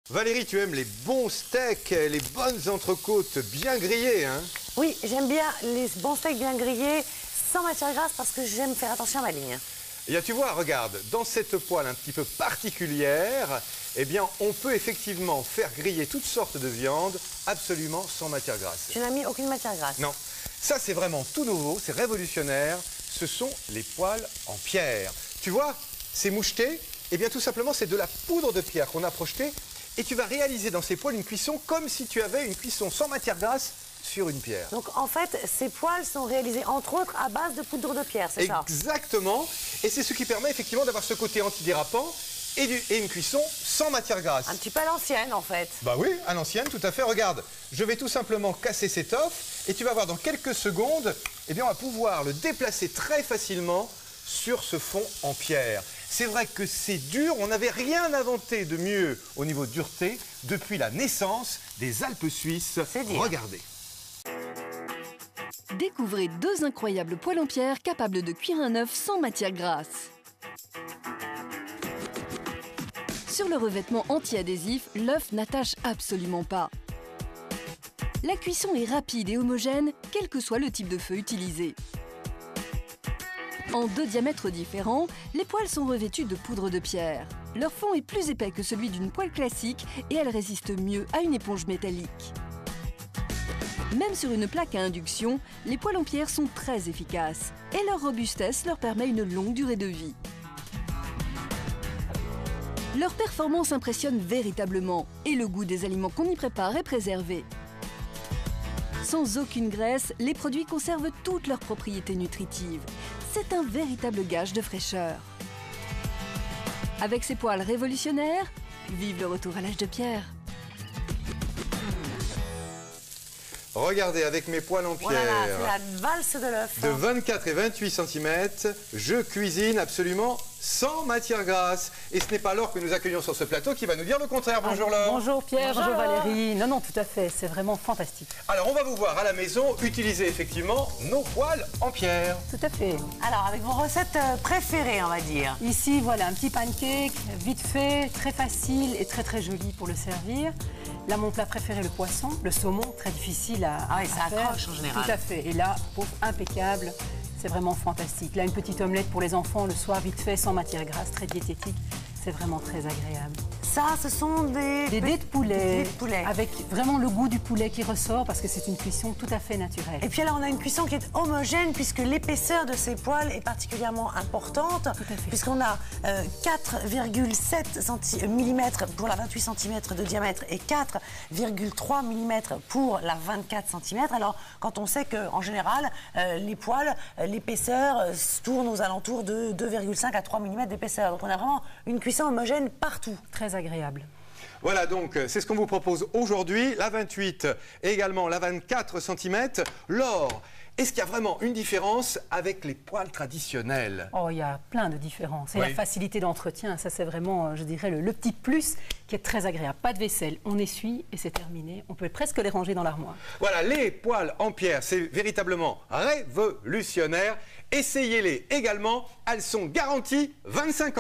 Valérie, tu aimes les bons steaks, les bonnes entrecôtes bien grillées, hein? Oui, j'aime bien les bons steaks bien grillés, sans matière grasse, parce que j'aime faire attention à ma ligne. Et bien, tu vois, regarde, dans cette poêle un petit peu particulière, eh bien, on peut effectivement faire griller toutes sortes de viandes absolument sans matière grasse. Tu n'as mis aucune matière grasse? Non, ça c'est vraiment tout nouveau, c'est révolutionnaire. Ce sont les poêles en pierre. Tu vois, ces mouchetés, eh bien tout simplement c'est de la poudre de pierre qu'on a projetée et tu vas réaliser dans ces poêles une cuisson comme si tu avais une cuisson sans matière grasse sur une pierre. Donc en fait, ces poêles sont réalisées entre autres à base de poudre de pierre, c'est ça? Exactement, et c'est ce qui permet effectivement d'avoir ce côté antidérapant et une cuisson sans matière grasse. Un petit peu à l'ancienne en fait. Bah oui, à l'ancienne, tout à fait. Regarde, je vais tout simplement casser cette offre et tu vas voir dans quelques secondes, eh bien on va pouvoir le déplacer très facilement sur ce fond en pierre. C'est vrai que c'est dur, on n'avait rien inventé de mieux au niveau de dureté depuis la naissance des Alpes suisses. C'est dire. Regardez. Découvrez deux incroyables poêles en pierre capables de cuire un œuf sans matière grasse. Sur le revêtement anti-adhésif, l'œuf n'attache absolument pas. La cuisson est rapide et homogène, quel que soit le type de feu utilisé. En deux diamètres différents, les poêles sont revêtues de poudre de pierre. Leur fond est plus épais que celui d'une poêle classique et elles résistent mieux à une éponge métallique. Même sur une plaque à induction, les poêles en pierre sont très efficaces et leur robustesse leur permet une longue durée de vie. Leur performance impressionne véritablement et le goût des aliments qu'on y prépare est préservé. Sans aucune graisse, les produits conservent toutes leurs propriétés nutritives. C'est un véritable gage de fraîcheur. Avec ces poêles révolutionnaires, vive le retour à l'âge de pierre. Regardez, avec mes poêles en pierre, Voilà, c'est la valse de l'œuf. de 24 et 28 cm, je cuisine absolument sans matière grasse. Et ce n'est pas Laure que nous accueillons sur ce plateau qui va nous dire le contraire. Bonjour Laure. Bonjour Pierre, Bonjour. bonjour Valérie. Non, non, tout à fait, c'est vraiment fantastique. Alors on va vous voir à la maison utiliser effectivement nos poêles en pierre. Tout à fait. Alors avec vos recettes préférées, on va dire. Ici, voilà, un petit pancake, vite fait, très facile et très très joli pour le servir. Là, mon plat préféré, le poisson, le saumon, très difficile à oui, ça faire. accroche en général. Tout à fait. Et là, pauvre, impeccable. C'est vraiment fantastique. Là, une petite omelette pour les enfants le soir, vite fait, sans matière grasse, très diététique. C'est vraiment très agréable. Ça, ce sont des Des dés de poulet, Des dés de poulet. avec vraiment le goût du poulet qui ressort parce que c'est une cuisson tout à fait naturelle. Et puis alors on a une cuisson qui est homogène puisque l'épaisseur de ces poêles est particulièrement importante. Tout à fait. Puisqu'on a 4,7 mm pour la 28 cm de diamètre et 4,3 mm pour la 24 cm. Alors quand on sait qu'en général les poêles, l'épaisseur tourne aux alentours de 2,5 à 3 mm d'épaisseur. Donc on a vraiment une cuisson homogène partout. Très agréable. Voilà donc c'est ce qu'on vous propose aujourd'hui, la 28 et également la 24 cm. Laure, est-ce qu'il y a vraiment une différence avec les poêles traditionnelles? Oh, il y a plein de différences. Et Oui. la facilité d'entretien, ça c'est vraiment, je dirais, le petit plus qui est très agréable. Pas de vaisselle, on essuie et c'est terminé. On peut presque les ranger dans l'armoire. Voilà, les poêles en pierre, c'est véritablement révolutionnaire. Essayez-les également, elles sont garanties 25 ans.